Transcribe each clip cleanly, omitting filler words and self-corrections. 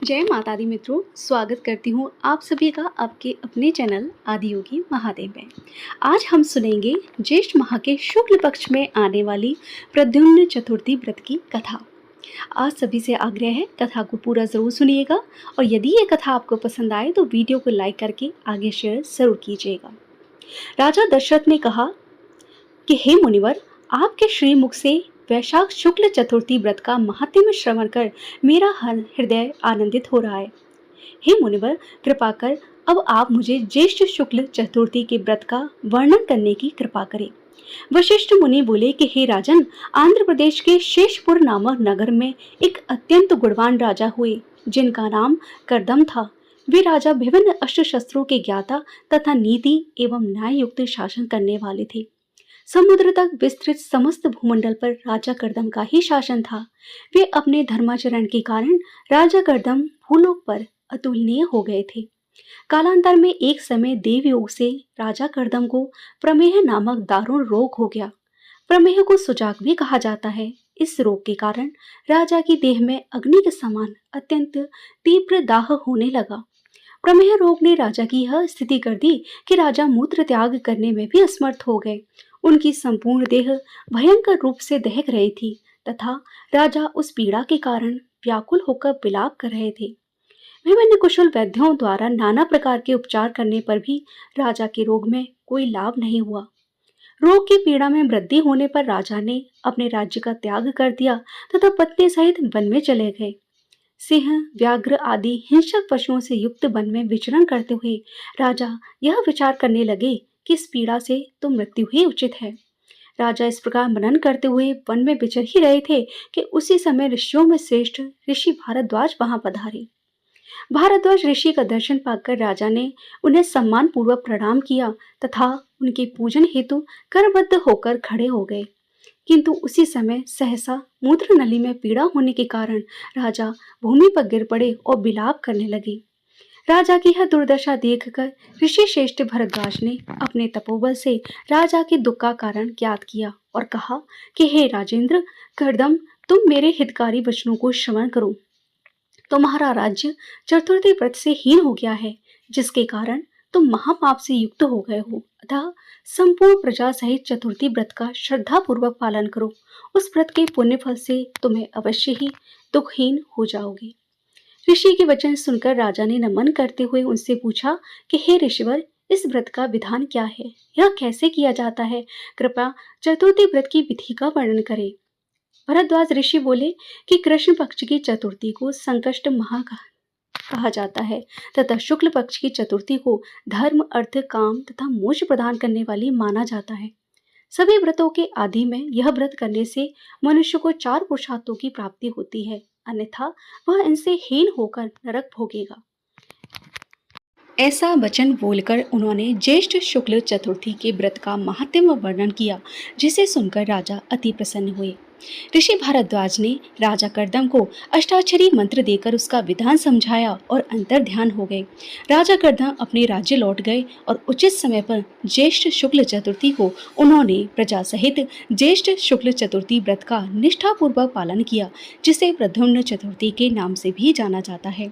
जय माता दी मित्रों, स्वागत करती हूँ आप सभी का आपके अपने चैनल आदियोगी महादेव में। आज हम सुनेंगे ज्येष्ठ माह के शुक्ल पक्ष में आने वाली प्रद्युम्न चतुर्थी व्रत की कथा। आज सभी से आग्रह है कथा को पूरा ज़रूर सुनिएगा और यदि ये कथा आपको पसंद आए तो वीडियो को लाइक करके आगे शेयर ज़रूर कीजिएगा। राजा दशरथ ने कहा कि हे मुनिवर, आपके श्रीमुख से वैशाख शुक्ल चतुर्थी व्रत का महात्म्य श्रवण कर मेरा हृदय आनंदित हो रहा है। हे मुनिवर, कृपा कर अब आप मुझे ज्येष्ठ शुक्ल चतुर्थी के व्रत का वर्णन करने की कृपा करें। वशिष्ठ मुनि बोले कि हे राजन, आंध्र प्रदेश के शेषपुर नामक नगर में एक अत्यंत गुणवान राजा हुए जिनका नाम करदम था। वे राजा विभिन्न अस्त्र शस्त्रों के ज्ञाता तथा नीति एवं न्याय युक्त शासन करने वाले थे। समुद्र तक विस्तृत समस्त भूमंडल पर राजा करदम का ही शासन था। वे अपने धर्माचरण के कारण राजा करदम भूलोक पर अतुलनीय हो गए थे। कालांतर में एक समय देवयोग से राजा करदम को प्रमेह नामक दारुण रोग हो गया। प्रमेह को सुजाक भी कहा जाता है। इस रोग के कारण राजा की देह में अग्नि के समान अत्यंत तीव्र दाह होने लगा। प्रमेह रोग ने राजा की यह स्थिति कर दी कि राजा मूत्र त्याग करने में भी असमर्थ हो गए। उनकी संपूर्ण देह भयंकर रूप से दहक रही थी तथा राजा उस पीड़ा के कारण व्याकुल होकर विलाप कर रहे थे। विभिन्न कुशल वैद्यों द्वारा नाना प्रकार के उपचार करने पर भी राजा के रोग में कोई लाभ नहीं हुआ। रोग की पीड़ा में वृद्धि होने पर राजा ने अपने राज्य का त्याग कर दिया तथा पत्नी सहित वन में चले गए। सिंह, व्याघ्र आदि हिंसक पशुओं से युक्त वन में विचरण करते हुए राजा यह विचार करने लगे कि इस पीड़ा से तो मृत्यु ही उचित है। राजा इस प्रकार मनन करते हुए वन में विचर ही रहे थे कि उसी समय ऋषियों में श्रेष्ठ ऋषि भारद्वाज वहां पधारे। भारद्वाज ऋषि का दर्शन पाकर राजा ने उन्हें सम्मान पूर्वक प्रणाम किया तथा उनके पूजन हेतु करबद्ध होकर खड़े हो गए। किंतु उसी समय सहसा मूत्र नली में पीड़ा होने के कारण राजा भूमि पर गिर पड़े और विलाप करने लगे। राजा की यह दुर्दशा देखकर ऋषि श्रेष्ठ भरद्वाज ने अपने तपोबल से राजा के दुख का कारण ज्ञात किया और कहा कि हे राजेंद्र, करदम, तुम मेरे हितकारी वचनों को श्रवण करो। तुम्हारा राज्य चतुर्थी व्रत से हीन हो गया है, जिसके कारण तुम महापाप से युक्त हो गए हो। अतः संपूर्ण प्रजा सहित चतुर्थी व्रत का श्रद्धा पूर्वक पालन करो। उस व्रत के पुण्य फल से तुम्हें अवश्य ही दुखहीन हो जाओगे। ऋषि के वचन सुनकर राजा ने नमन करते हुए उनसे पूछा कि हे ऋषिवर, इस व्रत का विधान क्या है? यह कैसे किया जाता है? कृपया चतुर्थी व्रत की विधि का वर्णन करें। भरद्वाज ऋषि बोले कि कृष्ण पक्ष की चतुर्थी को संकष्ट माह कहा जाता है तथा शुक्ल पक्ष की चतुर्थी को धर्म, अर्थ, काम तथा मोक्ष प्रदान करने वाली माना जाता है। सभी व्रतों के आदि में यह व्रत करने से मनुष्य को 4 पुरुषार्थों की प्राप्ति होती है, अन्यथा वह इनसे हीन होकर नरक भोगेगा। ऐसा वचन बोलकर उन्होंने ज्येष्ठ शुक्ल चतुर्थी के व्रत का महात्म्य वर्णन किया, जिसे सुनकर राजा अति प्रसन्न हुए। ऋषि भारद्वाज ने राजा करदम को अष्टाक्षरी मंत्र देकर उसका विधान समझाया और अंतर ध्यान हो गए। राजा करदम अपने राज्य लौट गए और उचित समय पर ज्येष्ठ शुक्ल चतुर्थी को उन्होंने प्रजा सहित ज्येष्ठ शुक्ल चतुर्थी व्रत का निष्ठापूर्वक पालन किया, जिसे प्रद्युम्न चतुर्थी के नाम से भी जाना जाता है।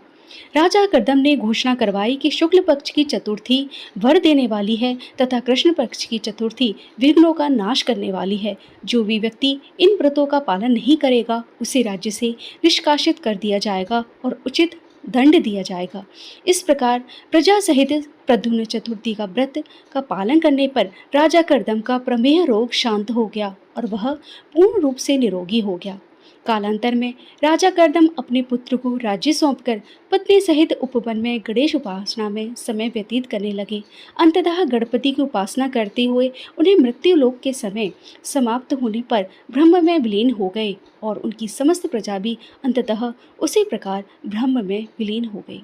राजा करदम ने घोषणा करवाई कि शुक्ल पक्ष की चतुर्थी वर देने वाली है तथा कृष्ण पक्ष की चतुर्थी विघ्नों का नाश करने वाली है। जो भी व्यक्ति इन व्रतों का पालन नहीं करेगा उसे राज्य से निष्कासित कर दिया जाएगा और उचित दंड दिया जाएगा। इस प्रकार प्रजा सहित प्रद्युम्न चतुर्थी का व्रत का पालन करने पर राजा करदम का प्रमेह रोग शांत हो गया और वह पूर्ण रूप से निरोगी हो गया। कालांतर में राजा करदम अपने पुत्र को राज्य सौंपकर पत्नी सहित उपवन में गणेश उपासना में समय व्यतीत करने लगे। अंततः गणपति की उपासना करते हुए उन्हें मृत्यु लोक के समय समाप्त होने पर ब्रह्म में विलीन हो गए और उनकी समस्त प्रजा भी अंततः उसी प्रकार ब्रह्म में विलीन हो गई।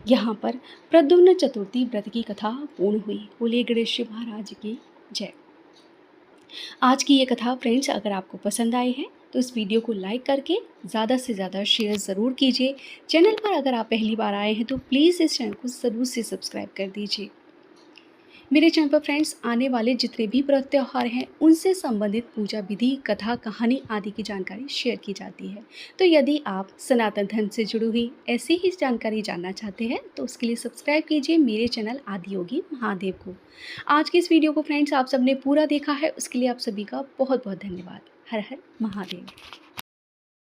यहाँ पर प्रद्युम्न चतुर्थी व्रत की कथा पूर्ण हुई। बोलिए गणेश महाराज की जय। आज की ये कथा फ्रेंड्स अगर आपको पसंद आई है तो इस वीडियो को लाइक करके ज़्यादा से ज़्यादा शेयर ज़रूर कीजिए। चैनल पर अगर आप पहली बार आए हैं तो प्लीज़ इस चैनल को ज़रूर से सब्सक्राइब कर दीजिए। मेरे चैनल पर फ्रेंड्स आने वाले जितने भी व्रत त्योहार हैं उनसे संबंधित पूजा विधि, कथा, कहानी आदि की जानकारी शेयर की जाती है। तो यदि आप सनातन धर्म से जुड़ी हुई ऐसी ही जानकारी जानना चाहते हैं तो उसके लिए सब्सक्राइब कीजिए मेरे चैनल आदियोगी महादेव को। आज की इस वीडियो को फ्रेंड्स आप सबने पूरा देखा है, उसके लिए आप सभी का बहुत बहुत धन्यवाद। हर हर महादेव।